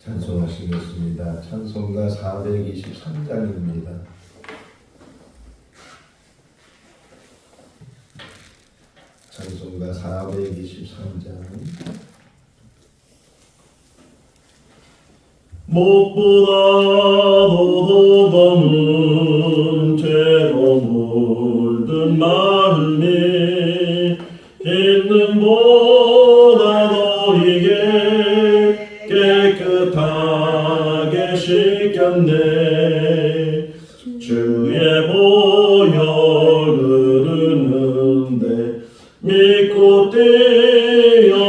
찬송하시겠습니다. 찬송가 423장입니다. 찬송가 423장. 무엇보다도 더 검은 죄로 물든 마음이 있는 보다도 이게 깨끗하게 씻겼네. 주의 보혈 흐르는데 믿고 뛰어나가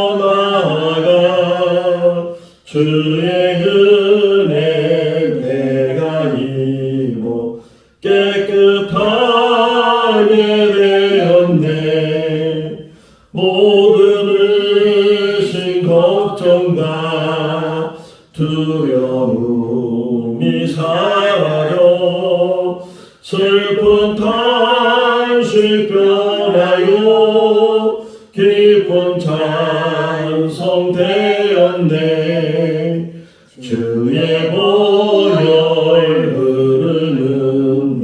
주의 은혜 내가 입어 깨끗하게 되었네. 모든 의심 걱정과 두려움이 사라져 슬픈 탄식 변하여 기쁜 찬송 되었네. 주의 보혈 흐르는데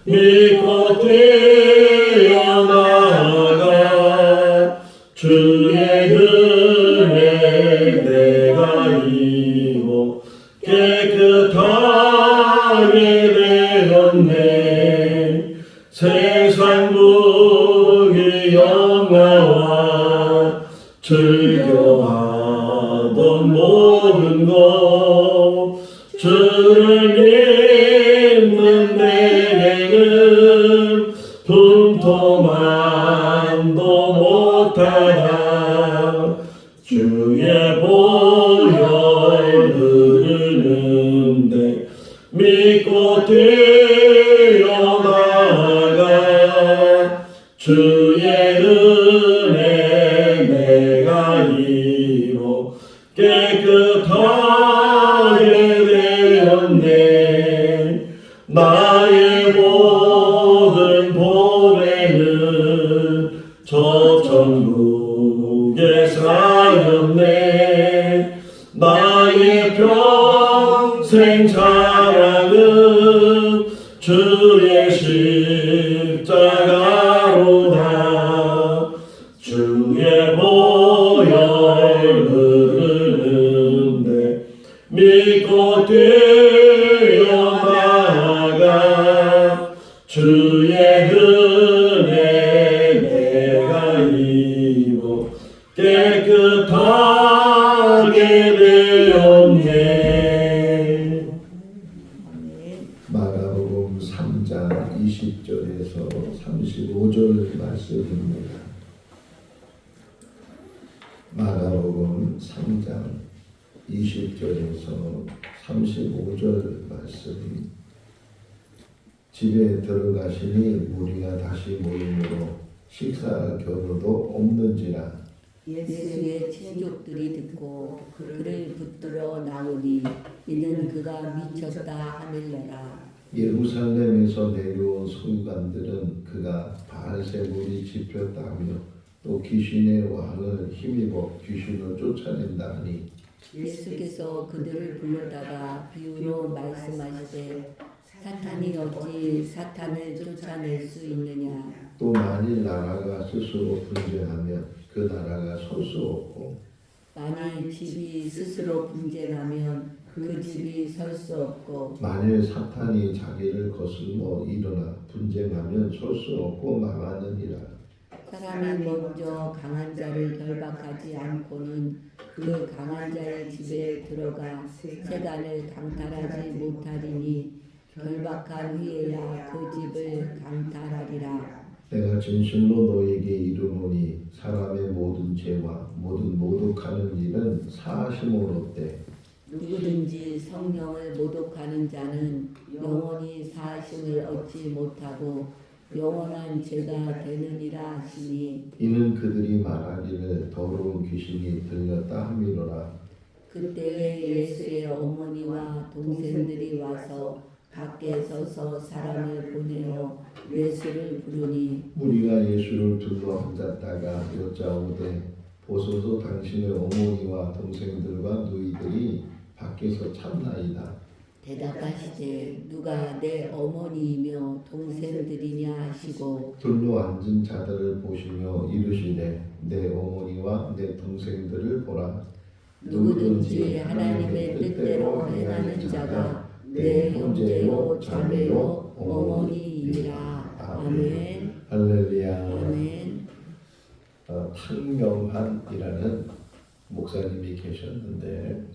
믿고 뛰어나가 주의 은혜 내가 입어 깨끗하게 되었네. 세상 무기 영화와 즐겨하던 모든 것 주를 믿는 내게는 분토만도 못하다. 주의 보혈 흐르는데 믿고 뛰어나가 주의 은혜 내가 입어 깨끗하게 되었네. 나의 모든 보배는 저 천국에 쌓였네. 나의 평생 자랑은 주의 십자가로다. 주의 보혈 흐르는데 믿고 뛰어나가 주의 은혜 내가 입어 깨끗하게 되었네. 마가복음 3장 20절에서 35절 말씀입니다. 마가복음 3장 20절에서 35절 말씀. 집에 들어가시니 무리가 다시 모이므로 식사 겨루도 없는지라. 예수의 친족들이 듣고 그를 붙들어 나오니 이는 그가 미쳤다 하밀러라. 예루살렘에서 내려온 서기관들은 그가 바알세불이 집혔다며 또 귀신의 왕을 힘입어 귀신을 쫓아낸다 하니 예수께서 그들을 불렀다가 비유로 말씀하시되 사탄이 어찌 사탄을 쫓아낼 수 있느냐. 또 만일 나라가 스스로 분쟁하면 그 나라가 설 수 없고 만일 집이 스스로 분쟁하면 그 집이 설 수 없고 만일 사탄이 자기를 거슬러 일어나 분쟁하면 설 수 없고 망하느니라. 사람이 먼저 강한 자를 결박하지 않고는 그 강한 자의 집에 들어가 세간을 강탈하지 못하리니 결박한 후에야 그 집을 강탈하리라. 내가 진실로 너에게 이르노니 사람의 모든 죄와 모든 모독하는 일은 사하심으로되 누구든지 성령을 모독하는 자는 영원히 사하심을 얻지 못하고 영원한 죄가 되느니라 하시니 이는 그들이 말하기를 더러운 귀신이 들렸다 함이로라. 그때에 예수의 어머니와 동생들이 와서 밖에 서서 사람을 보내어 예수를 부르니 무리가 예수를 둘러 앉았다가 여짜오되 보소서 당신의 어머니와 동생들과 누이들이 주께서 참나이다. 대답하시되 누가 내 어머니이며 동생들이냐 하시고 둘로 앉은 자들을 보시며 이르시되 내 어머니와 내 동생들을 보라. 누구든지 하나님의 뜻대로 행하는 자가 내 형제요 자매요 어머니이라. 아멘. 할렐루야. 아멘. 탕명한이라는 목사님이 계셨는데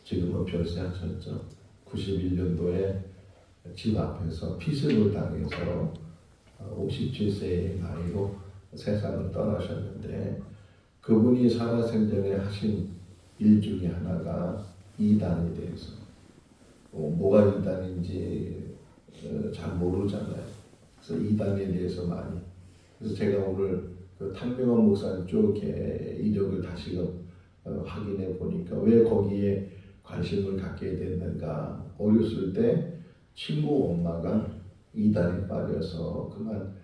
지금은 별세하셨죠. 91년도에 집 앞에서 피습을 당해서 57세의 나이로 세상을 떠나셨는데 그분이 살아생전에 하신 일 중에 하나가 이단에 대해서 뭐가 이단인지 잘 모르잖아요. 그래서 이단에 대해서 많이 그래서 제가 오늘 그 탕명한 목사님 쪽에 이력을 다시금 확인해 보니까 왜 거기에 관심을 갖게 됐는가. 어렸을 때 친구 엄마가 이단에 빠져서 그만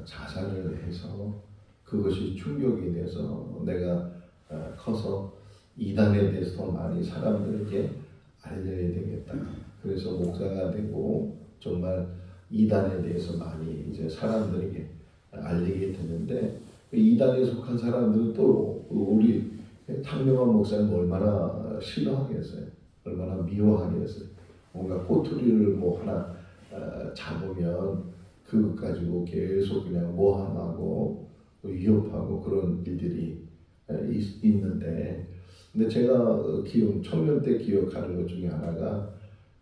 자살을 해서 그것이 충격이 돼서 내가 커서 이단에 대해서 더 많이 사람들에게 알려야 되겠다. 그래서 목사가 되고 정말 이단에 대해서 많이 이제 사람들에게 알리게 되는데 이단에 속한 사람들은 또 우리 탕명한 목사님 얼마나 싫어하겠어요. 얼마나 미워하겠어요. 뭔가 꼬투리를 뭐 하나 잡으면 그것 가지고 계속 그냥 모함하고 위협하고 그런 일들이 있는데 근데 제가 청년 때 기억하는 것 중에 하나가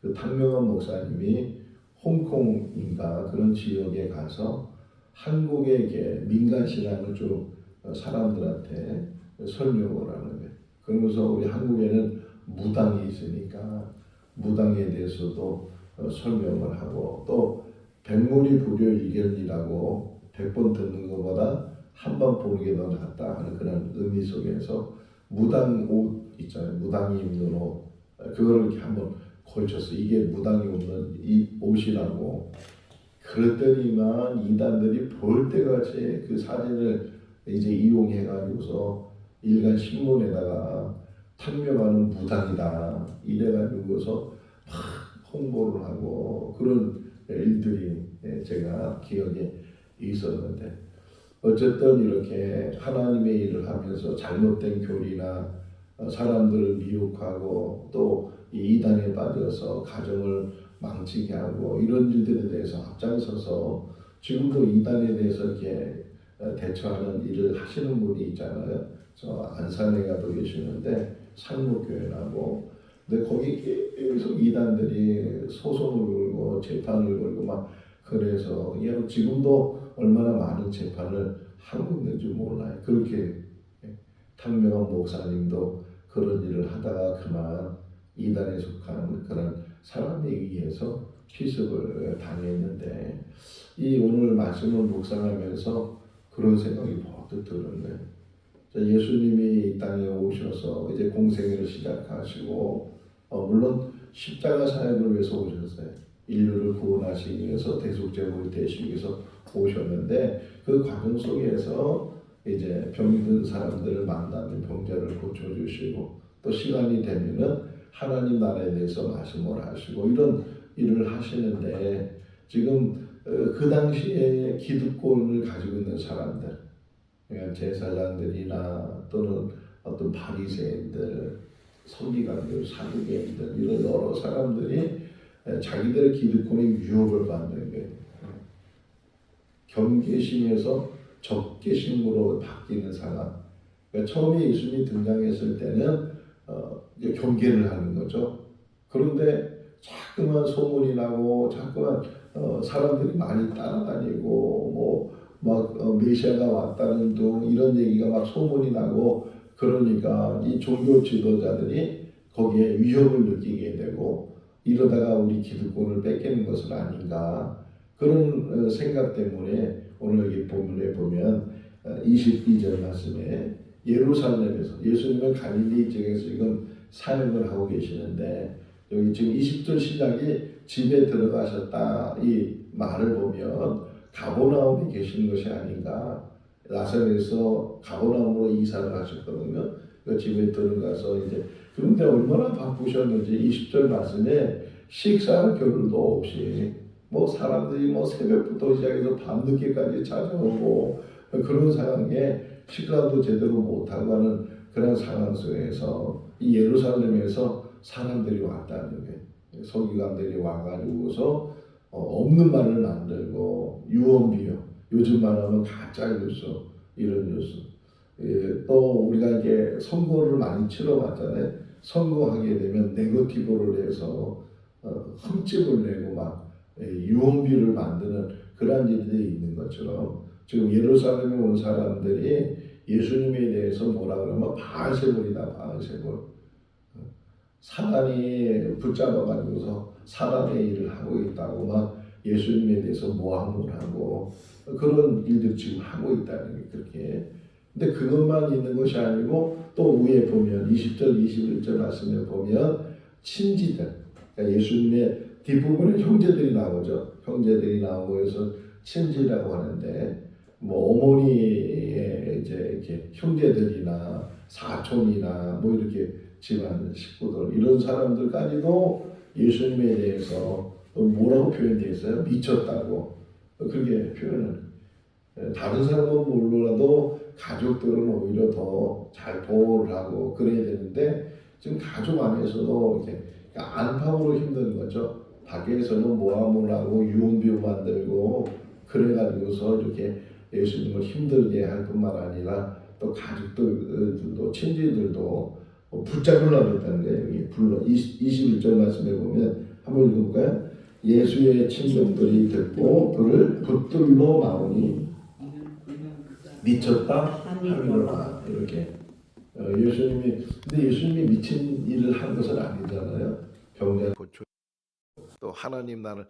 그 탕명한 목사님이 홍콩인가 그런 지역에 가서 한국의 민간 신앙을 좀 사람들한테 설명을 하는 거예요. 그러면서 우리 한국에는 무당이 있으니까 무당에 대해서도 설명을 하고 또 백문이 불여일견이라고 100번 듣는 것보다 한 번 보는 게 더 낫다 하는 그런 의미 속에서 무당 옷 있잖아요. 무당이 입는 옷 그거를 이렇게 한번 걸쳤어. 이게 무당이 입는 이 옷이라고. 그랬더니만 이단들이 볼 때같이 그 사진을 이제 이용해가지고서 일간 신문에다가 탕명하는 무당이다 이래가지고서 막 홍보를 하고 그런 일들이 제가 기억에 있었는데 어쨌든 이렇게 하나님의 일을 하면서 잘못된 교리나 사람들을 미혹하고 또 이단에 빠져서 가정을 망치게 하고 이런 일들에 대해서 앞장서서 지금도 이단에 대해서 이렇게 대처하는 일을 하시는 분이 있잖아요. 저 안산에 가도 계시는데 상록교회라고. 근데 거기 계속 이단들이 소송을 걸고 재판을 걸고 막 그래서 지금도 얼마나 많은 재판을 하고 있는지 몰라요. 그렇게 탕명한 목사님도 그런 일을 하다가 그만 이단에 속한 그런 사람에 의해서 피습을 당했는데 이 오늘 말씀을 묵상하면서 그런 생각이 버뜩 드는 거예요. 예수님이 이 땅에 오셔서 이제 공생애를 시작하시고 물론 십자가 사역을 위해서 오셨어요. 인류를 구원하시기 위해서 대속제물이 되시기 위해서 오셨는데 그 과정 속에서 이제 병든 사람들을 만나면 병자를 고쳐주시고 또 시간이 되면은 하나님 나라에 대해서 말씀을 하시고 이런 일을 하시는데 지금 그 당시에 기득권을 가지고 있는 사람들, 그러니까 제사장들이나 또는 어떤 바리새인들, 서기관들, 사두개인들 이런 여러 사람들이 자기들의 기득권의 유혹을 받는 거예요. 경계심에서 적개심으로 바뀌는 상황. 그러니까 처음에 예수님이 등장했을 때는 이제 경계를 하는 거죠. 그런데 자꾸만 소문이 나고 자꾸만 사람들이 많이 따라다니고 막 메시아가 왔다는 등 이런 얘기가 막 소문이 나고 그러니까 이 종교 지도자들이 거기에 위협을 느끼게 되고 이러다가 우리 기득권을 뺏기는 것은 아닌가 그런 생각 때문에 오늘 여기 본문에 보면 22절 말씀에 예루살렘에서 예수님은 갈릴리 지역에서 지금 사역을 하고 계시는데 여기 지금 20절 시작이 집에 들어가셨다 이 말을 보면 가버나움에 계시는 것이 아닌가. 나사렛에서 가버나움으로 이사를 하셨거든요. 그 집에 들어가서 이제 그런데 얼마나 바쁘셨는지 20절 말씀에 식사할 겨를도 없이 뭐 사람들이 뭐 새벽부터 시작해서 밤늦게까지 찾아오고 그런 상황에 식사도 제대로 못하고 하는 그런 상황 속에서 이 예루살렘에서 사람들이 왔다는 게 서기관들이 와가지고서 없는 말을 만들고 유언비어 요즘 말하면 가짜 뉴스 이런 뉴스 또 우리가 이게 선거를 많이 치러봤잖아요. 선거하게 되면 네거티브를 해서 흠집을 내고 막 유언비를 만드는 그런 일들이 있는 것처럼 지금 예루살렘에 온 사람들이 예수님에 대해서 뭐라 그러면 바알세불이다 바알세불 사단이 붙잡아가지고서 사단의 일을 하고 있다고 막 예수님에 대해서 모함을 하고 그런 일들 지금 하고 있다는 게 그렇게. 근데 그것만 있는 것이 아니고 또 위에 보면 20절 21절 말씀에 보면 친지들 그러니까 예수님의 뒷부분에 형제들이 나오죠. 형제들이 나오고 해서 친지라고 하는데 뭐 어머니의 이제 이렇게 형제들이나 사촌이나 뭐 이렇게 집안 식구들 이런 사람들까지도 예수님에 대해서 뭐라고 표현되어 있어요? 미쳤다고 그렇게 표현을 다른 사람은 몰라도 가족들은 오히려 더 잘 보호를 하고 그래야 되는데 지금 가족 안에서도 이렇게 안팎으로 힘든 거죠. 밖에서는 모함을 하고 유언비어 만들고 그래가지고서 이렇게 예수님을 힘들게 할 뿐만 아니라 또 가족들도 친지들도 붙잡으려고 했다는 거예요. 여기 불러 21절 말씀에 보면 한번 읽어볼까요? 예수의 친족들이 듣고 그를 붙들러 나오니 미쳤다 하밀로라 이렇게 예수님이 근데 예수님이 미친 일을 한 것은 아니잖아요. 병자 고쳐 또 하나님 나는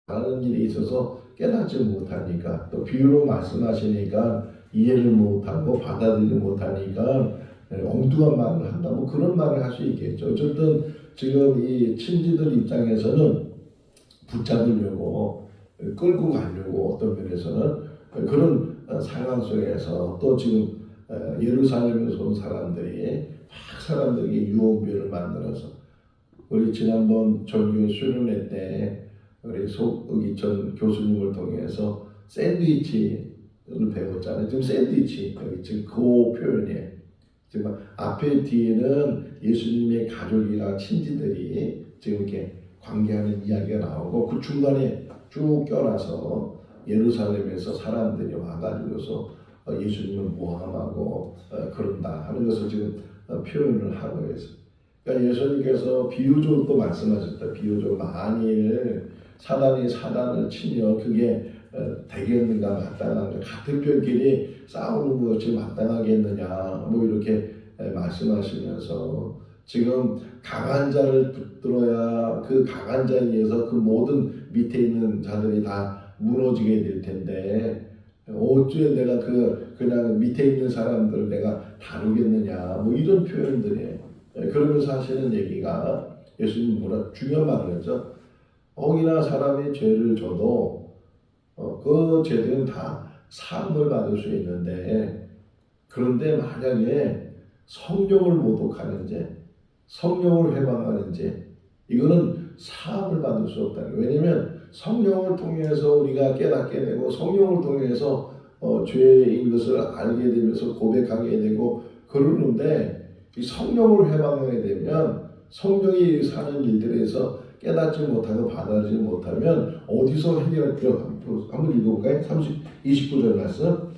하는 일이 있어서 깨닫지 못하니까 또 비유로 말씀하시니까 이해를 못하고 받아들이지 못하니까 엉뚱한 말을 한다 뭐 그런 말을 할 수 있겠죠. 어쨌든 지금 이 친지들 입장에서는 붙잡으려고 끌고 가려고 어떤 면에서는 그런 상황 속에서 또 지금 예루살렘에서 온 사람들이 막 사람들에게 유언비어를 만들어서 우리 지난번 전교 수련회 때 우리 소의기천 교수님을 통해서 샌드위치를 배웠잖아요. 지금 샌드위치 여기 지금 그 표현이에요. 지금 앞에 뒤에는 예수님의 가족이나 친지들이 지금 이렇게 관계하는 이야기가 나오고 그 중간에 쭉 껴놔서 예루살렘에서 사람들이 와가지고서 예수님을 모함하고 그런다 하는 것을 지금 표현을 하고 있어요. 그러니까 예수님께서 비유적으로 또 말씀하셨다. 비유적으로 만일 사단이 사단을 치며 그게 되겠는가 마땅한가 같은 편끼리 싸우는 것이 마땅하겠느냐 뭐 이렇게 말씀하시면서 지금 강한 자를 붙들어야 그 강한 자에 의해서 그 모든 밑에 있는 자들이 다 무너지게 될 텐데 어째 내가 그냥 밑에 있는 사람들을 내가 다루겠느냐 뭐 이런 표현들이에요. 그러면서 하시는 얘기가 예수님 뭐라 중요한 말을 했죠. 혹이나 사람이 죄를 져도 그 죄들은 다 사함을 받을 수 있는데 그런데 만약에 성령을 모독하는 죄, 성령을 회방하는 죄 이거는 사함을 받을 수 없다. 왜냐하면 성령을 통해서 우리가 깨닫게 되고 성령을 통해서 죄인 것을 알게 되면서 고백하게 되고 그러는데 이 성령을 회방하게 되면 성령이 사는 일들에서 깨닫지 못하고 받아들이지 못하면 어디서 해결할까? 한번 읽어볼까요? 29절 말씀.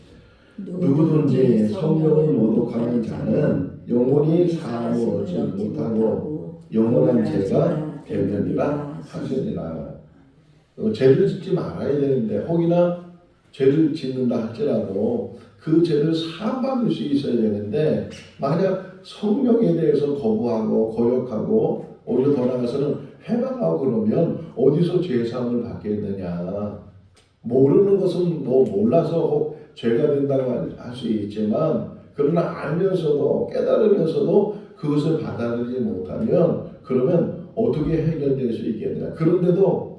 누구든지 성령을 모독하는 자는 영원히 사함을 얻지 못하고 영원한 죄가 되느니라 하시니라. 죄를 짓지 말아야 되는데 혹이나 죄를 짓는다 할지라도 그 죄를 사함받을 수 있어야 되는데 만약 성령에 대해서 거부하고 거역하고 오히려 더 나아가서는 회방하고 그러면 어디서 죄사함을 받겠느냐. 모르는 것은 뭐 몰라서 죄가 된다고 할 수 있지만 그러나 알면서도 깨달으면서도 그것을 받아들이지 못하면 그러면 어떻게 해결될 수 있겠느냐. 그런데도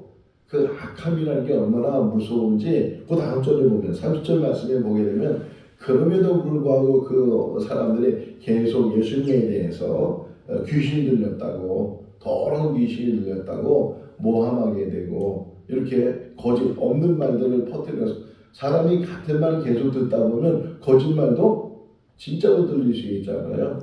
그 악함이라는 게 얼마나 무서운지 그 다음 절에 보면 30절 말씀에 보게 되면 그럼에도 불구하고 그 사람들이 계속 예수님에 대해서 귀신 들렸다고, 더러운 귀신이 들렸다고 모함하게 되고, 이렇게 거짓 없는 말들을 퍼뜨려서 사람이 같은 말 계속 듣다 보면 거짓말도 진짜로 들릴 수 있잖아요.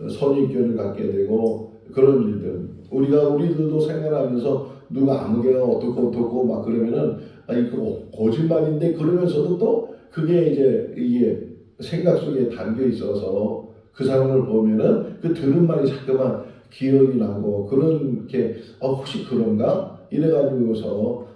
선입견을 갖게 되고 그런 일들. 우리들도 생활하면서 누가 아무개가 어떻고 막 그러면은 이거 거짓말인데 그러면서도 또 그게 이게 생각 속에 담겨 있어서 그 사람을 보면은 그 들은 말이 자꾸만 기억이 나고 그런 게 혹시 그런가 이래가지고서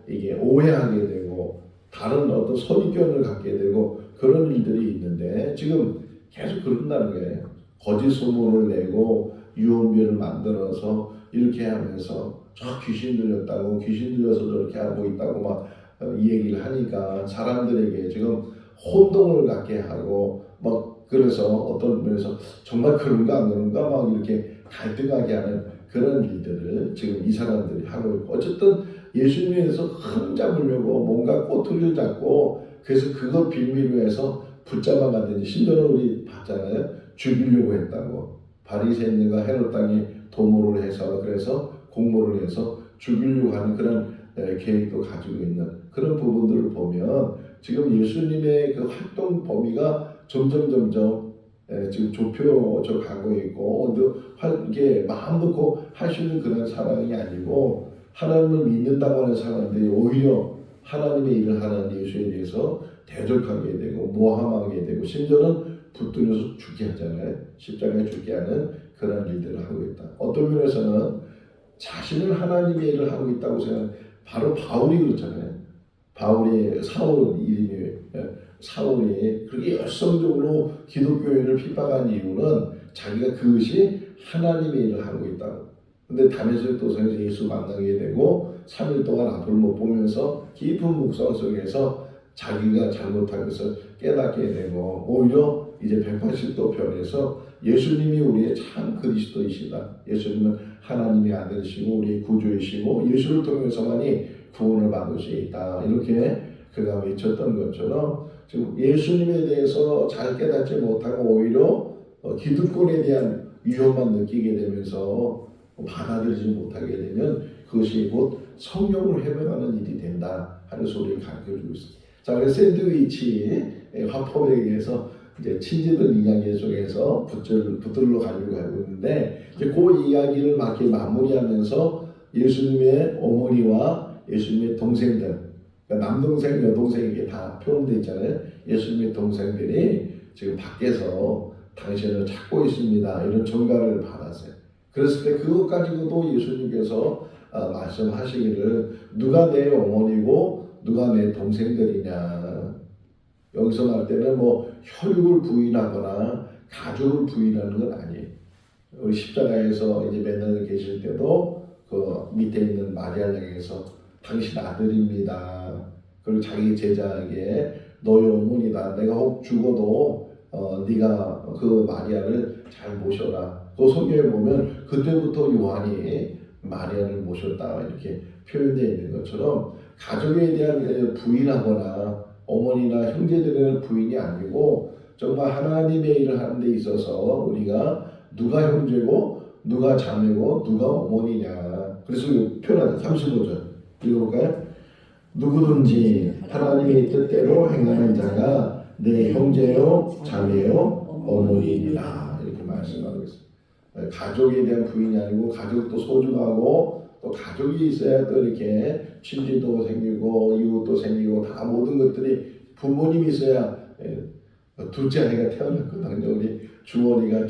이게 오해하게 되고 다른 어떤 선입견을 갖게 되고 그런 일들이 있는데 지금 계속 그런다는 거예요. 거짓 소문을 내고 유언비어를 만들어서 이렇게 하면서 저 귀신 들렸다고 귀신 들려서 저렇게 하고 있다고 막 이 얘기를 하니까 사람들에게 지금 혼동을 갖게 하고 막 그래서 어떤 면에서 정말 그런가 안 그런가 막 이렇게 갈등하게 하는 그런 일들을 지금 이 사람들이 하고 있고 어쨌든 예수님에서 흠잡으려고 뭔가 꼬투리를 잡고 그래서 그걸 빌미로 해서 붙잡아가든지 심지어는 우리 봤잖아요. 죽이려고 했다고 바리새인과 헤롯 땅이 도모를 해서 그래서 공모를 해서 죽이려고 하는 그런 계획도 가지고 있는 그런 부분들을 보면 지금 예수님의 그 활동 범위가 점점 지금 좁혀져 가고 있고 이게 마음 놓고 할 수 있는 그런 사람이 아니고 하나님을 믿는다고 하는 사람들이 오히려 하나님의 일을 하는 예수에 대해서 대적하게 되고 모함하게 되고 심지어는 붙들려서 죽게 하잖아요. 십자가에 죽게 하는 그런 일들을 하고 있다. 어떤 면에서는 자신을 하나님의 일을 하고 있다고 생각하는 바로 바울이 그렇잖아요. 바울이 사울이 그렇게 열성적으로 기독교인을 핍박한 이유는 자기가 그것이 하나님의 일을 하고 있다고. 근데 다메섹 도상에서 예수 만나게 되고 3일 동안 앞을 못 보면서 깊은 묵상 속에서 자기가 잘못한 것을 깨닫게 되고 오히려 이제 180도 변해서 예수님이 우리의 참 그리스도이시다. 예수님은 하나님의 아들이시고 우리의 구주이시고 예수를 통해서만이 구원을 받을 수 있다. 이렇게 그가 외쳤던 것처럼 지금 예수님에 대해서 잘 깨닫지 못하고 오히려 기득권에 대한 위험만 느끼게 되면서 받아들이지 못하게 되면 그것이 곧 성령을 해명하는 일이 된다 하는 소리를 가르쳐주고 있습니다. 자, 그래서 샌드위치 화법에 의해서 이제 친지들 이야기 속에서 붙들러 가려고 하고 있는데 이제 그 이야기를 막 이렇게 마무리하면서 예수님의 어머니와 예수님의 동생들, 그러니까 남동생, 여동생 이게 다 표현되어 있잖아요. 예수님의 동생들이 지금 밖에서 당신을 찾고 있습니다. 이런 전가를 받았어요. 그랬을 때 그것 가지고도 예수님께서 말씀하시기를 누가 내 어머니고 누가 내 동생들이냐. 여기서 말 때는 뭐 혈육을 부인하거나 가족을 부인하는 건 아니에요. 우리 십자가에서 이제 맨날 계실 때도 그 밑에 있는 마리아를 향해서 당신 아들입니다. 그리고 자기 제자에게 너희 어머니다. 내가 혹 죽어도 네가 그 마리아를 잘 모셔라. 그 성경에 보면 그때부터 요한이 마리아를 모셨다 이렇게 표현되어 있는 것처럼 가족에 대한 부인하거나 어머니나 형제들에 대한 부인이 아니고 정말 하나님의 일을 하는 데 있어서 우리가 누가 형제고 누가 자매고 누가 어머니냐. 그래서 표현하죠. 35절 읽어볼까요? 누구든지 하나님의 뜻대로 행하는 자가 내 형제요 자매요 어머니이다. 이렇게 말씀하고 있습니다. 가족에 대한 부인이 아니고 가족도 소중하고 또 가족이 있어야 또 이렇게 친지도 생기고 이웃도 생기고 다 모든 것들이 부모님이 있어야 둘째 아이가 태어났거든요. 우리 주원이가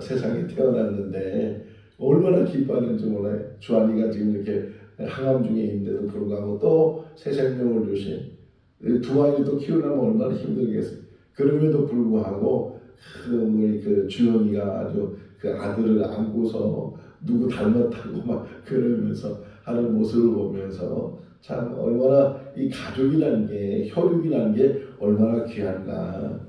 세상에 태어났는데 얼마나 기뻐하는지 몰라요. 주한이가 지금 이렇게 항암 중에 있는데도 불구하고 또 새 생명을 주신 두 아이를 또 키우려면 얼마나 힘들겠어요. 그럼에도 불구하고 우리 그 주영이가 아주 그 아들을 안고서 누구 닮았다고 막 그러면서 하는 모습을 보면서 참 얼마나 이 가족이라는 게 혈육이라는 게 얼마나 귀한가.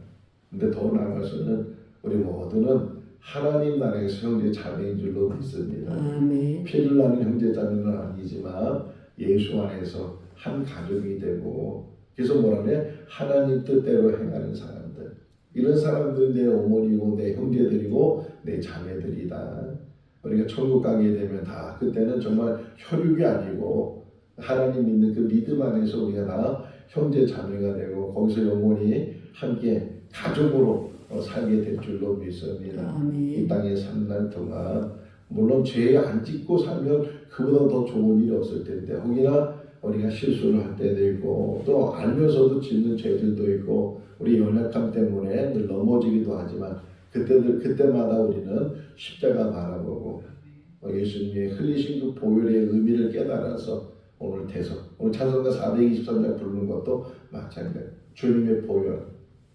근데 더 나아가서는 우리 모두는 하나님 나라에서 형제 자매인 줄로 믿습니다. 아멘. 피를 나는 형제 자매는 아니지만 예수 안에서 한 가족이 되고 그래서 뭐라네? 하나님 뜻대로 행하는 사람들. 이런 사람들이 내 어머니고 내 형제들이고 내 자매들이다. 우리가 천국 가게 되면 다 그때는 정말 혈육이 아니고 하나님 믿는 그 믿음 안에서 우리가 다 형제 자매가 되고 거기서 영원히 함께 가족으로 살게 될 줄로 믿습니다. 이 땅에 사는 날 동안 물론 죄 안 짓고 살면 그보다 더 좋은 일이 없을 텐데 혹이나 우리가 실수를 할 때도 있고 또 알면서도 짓는 죄들도 있고 우리 연약함 때문에 늘 넘어지기도 하지만 그때마다 우리는 십자가 바라보고 예수님이 흘리신 그 보혈의 의미를 깨달아서 오늘 찬송가 423장 부르는 것도 마찬가지예요.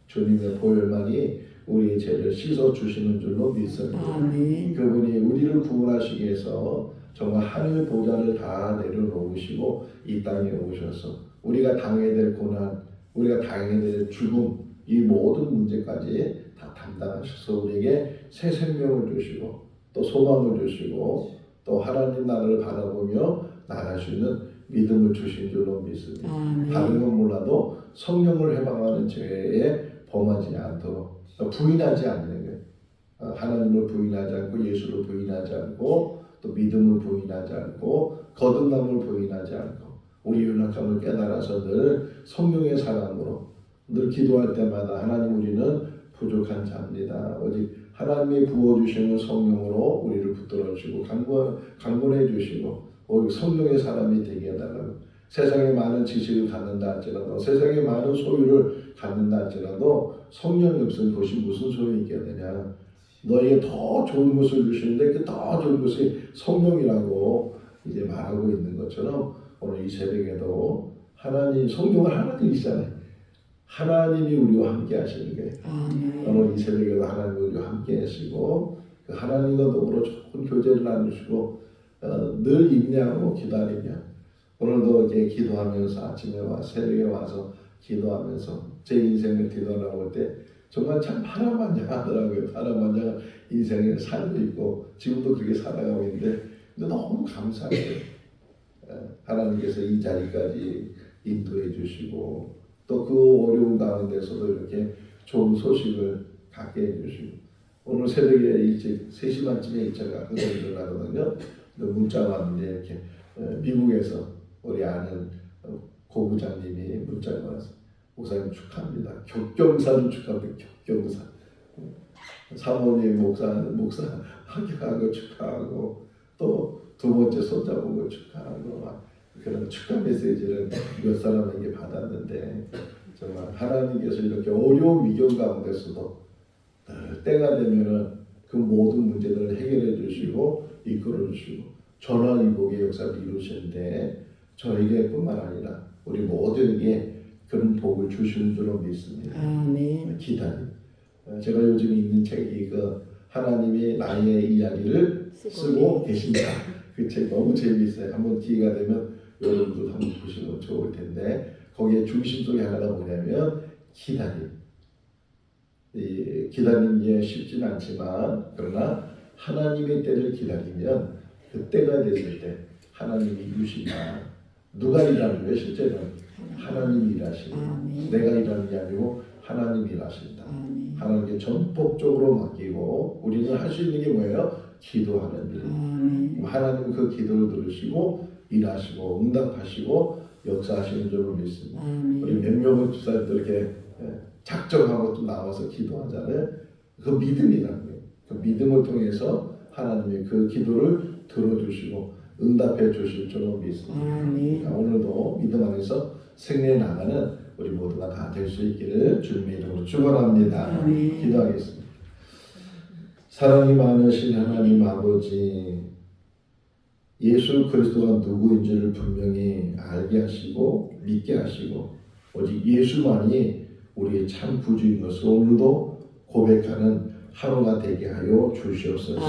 주님의 보혈만이 우리의 죄를 씻어 주시는 줄로 믿습니다. 아멘. 그분이 우리를 구원하시기 위해서 정말 하늘 보좌를 다 내려놓으시고 이 땅에 오셔서 우리가 당해야 될 고난, 우리가 당해야 될 죽음, 이 모든 문제까지 다 담당하셔서 우리에게 새 생명을 주시고 또 소망을 주시고 또 하나님 나라를 바라보며 나갈 수 있는 믿음을 주신 줄로 믿습니다. 다른 건 몰라도 성령을 해방하는 죄에 범하지 않도록 부인하지 않는 거예요. 하나님을 부인하지 않고 예수를 부인하지 않고 또 믿음을 부인하지 않고 거듭남을 부인하지 않고 우리 연약함을 깨달아서 늘 성령의 사랑으로 늘 기도할 때마다 하나님 우리는 부족한 자입니다. 오직 하나님이 부어주시는 성령으로 우리를 붙들어 주시고 강권해 주시고 오직 성령의 사람이 되게 해달라고. 세상에 많은 지식을 갖는다 할지라도 세상에 많은 소유를 갖는다 할지라도 성령이 없으면 그것이 무슨 소용이 있겠느냐. 너에게 더 좋은 것을 주시는데 그 더 좋은 것이 성령이라고 이제 말하고 있는 것처럼 오늘 이 새벽에도 성령은 하나님이시잖아요. 하나님이 우리와 함께 하시는 거예요. 오늘 이 새벽에도 하나님이 우리와 함께 하시고 그 하나님과 더불어 좋은 교제를 나누시고 늘 인내하고 기다리며 오늘도 이렇게 기도하면서 아침에 새벽에 와서 기도하면서 제 인생을 뒤돌아볼 때 정말 참 파란만장하더라고요. 파란만장한 인생을 살고 있고 지금도 그렇게 살아가고 있는데 너무 감사해요. 하나님께서 이 자리까지 인도해 주시고 또 그 어려운 가운데서도 이렇게 좋은 소식을 갖게 해주시고 오늘 새벽에 일찍 3시 반쯤에 일찍 가끔 일어나거든요. 문자가 왔는데 이렇게 미국에서 우리 아는 고부장님이 문자가 와서 목사님 축하합니다. 격경사를 축하합니다. 격경사. 사모님 목사 합격하고 축하하고 또 두 번째 손잡은 거 축하하고 그런 축하 메시지를 몇 사람에게 받았는데 정말 하나님께서 이렇게 어려운 위경 가운데서도 때가 되면은 그 모든 문제들을 해결해 주시고 이끌어 주시고 전화위복의 역사를 이루시는데 저에게뿐만 아니라 우리 모두에게 그런 복을 주시는 줄로 믿습니다. 아멘. 기다림. 제가 요즘 읽는 책이 하나님이 나의 이야기를 쓰고 계신다. 그 책 너무 재미있어요. 한번 기회가 되면 여러분도 한번 보시면 좋을 텐데 거기에 중심 속에 하나가 뭐냐면 기다림. 이 기다리는 게 쉽지는 않지만 그러나 하나님의 때를 기다리면 그 때가 됐을 때 하나님이 이루신다. 누가 일하는 거예요? 실제는 하나님이 일하시는. 내가 일하는 게 아니고 하나님이 일하신다. 하나님께 전폭적으로 맡기고 우리는 할 수 있는 게 뭐예요? 기도하는 일. 하나님은 그 기도를 들으시고 일하시고 응답하시고 역사하시는 줄로 믿습니다. 우리 몇 명의 집사님들 이렇게 작정하고 또 나와서 기도하잖아요. 그 믿음이라는 거예요. 그 믿음을 통해서 하나님이 그 기도를 들어주시고 응답해 주실 줄로 믿습니다. 그러니까 오늘도 믿음 안에서 승리해 나가는 우리 모두가 다 될 수 있기를 주님의 이름으로 축원합니다. 기도하겠습니다. 사랑이 많으신 하나님 아버지, 예수 그리스도가 누구인지를 분명히 알게 하시고 믿게 하시고 오직 예수만이 우리의 참 구주인 것을 오늘도 고백하는 하루가 되게 하여 주시옵소서.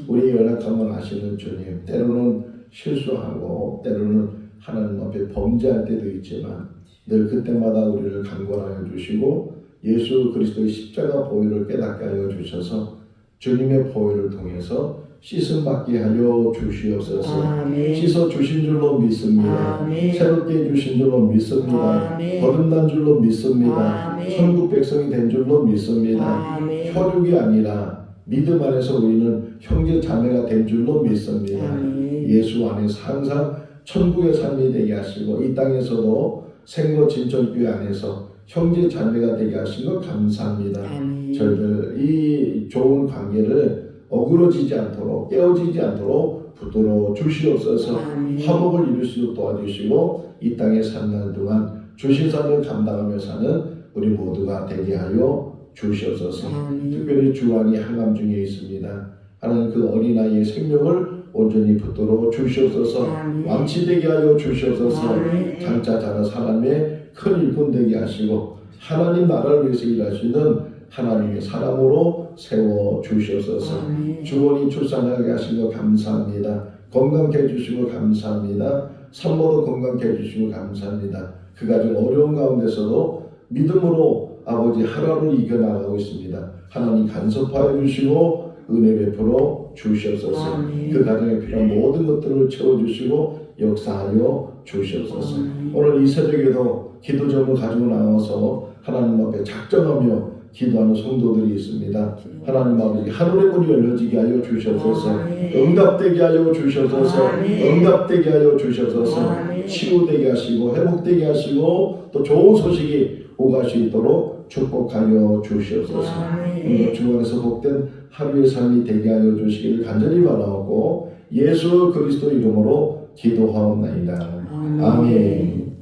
우리 연약함을 아시는 주님, 때로는 실수하고 때로는 하나님 앞에 범죄할 때도 있지만 늘 그때마다 우리를 강권하여 주시고 예수 그리스도의 십자가 보혈을 깨닫게 하여 주셔서 주님의 보혈을 통해서 씻음 받게 하여 주시옵소서. 아멘. 씻어 주신 줄로 믿습니다. 아멘. 새롭게 해주신 줄로 믿습니다. 아멘. 거듭난 줄로 믿습니다. 아멘. 천국 백성이 된 줄로 믿습니다. 아멘. 혈육이 아니라 믿음 안에서 우리는 형제 자매가 된 줄로 믿습니다. 아멘. 예수 안에서 항상 천국의 삶이 되게 하시고 이 땅에서도 생거 진천교회 안에서 형제 자매가 되게 하신 것 감사합니다. 아멘. 저희들 이 좋은 관계를 어그러지지 않도록 깨어지지 않도록 붙들어 주시옵소서. 아멘. 화목을 이룰 수 있도록 도와주시고 이 땅에 사는 날 동안 주신 사명을 감당하며 사는 우리 모두가 되게 하여 주시옵소서. 아멘. 특별히 주안이 항암 중에 있습니다. 하나님 그 어린아이의 생명을 온전히 붙들어 주시옵소서. 아멘. 왕치되게 하여 주시옵소서. 아멘. 장차 자라 사람의 큰 일꾼 되게 하시고 하나님 나라를 위해서 일하시는 하나님의 사람으로 세워 주시옵소서. 아멘. 주원이 출산하게 하신 거 감사합니다. 건강케 해주시고 감사합니다. 산모도 건강케 해주시고 감사합니다. 그 가정 어려운 가운데서도 믿음으로 아버지 하루를 이겨나가고 있습니다. 하나님 간섭하여 주시고 은혜 베풀어 주시옵소서. 아멘. 그 가정에 필요한 모든 것들을 채워주시고 역사하여 주시옵소서. 아멘. 오늘 이 새벽에도 기도 제목을 가지고 나와서 하나님 앞에 작정하며 기도하는 성도들이 있습니다. 하나님 아버지 하늘의 문이 열려지게 하여 주시옵소서. 아멘. 응답되게 하여 주시옵소서. 아멘. 응답되게 하여 주시옵소서. 아멘. 치유되게 하시고 회복되게 하시고 또 좋은 소식이 오갈 수 있도록 축복하여 주시옵소서. 아멘. 주 안에서 복된 하루의 삶이 되게 하여 주시기를 간절히 바라옵고 예수 그리스도 이름으로 기도하옵나이다. 아멘. 아멘.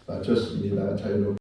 마쳤습니다. 자유롭게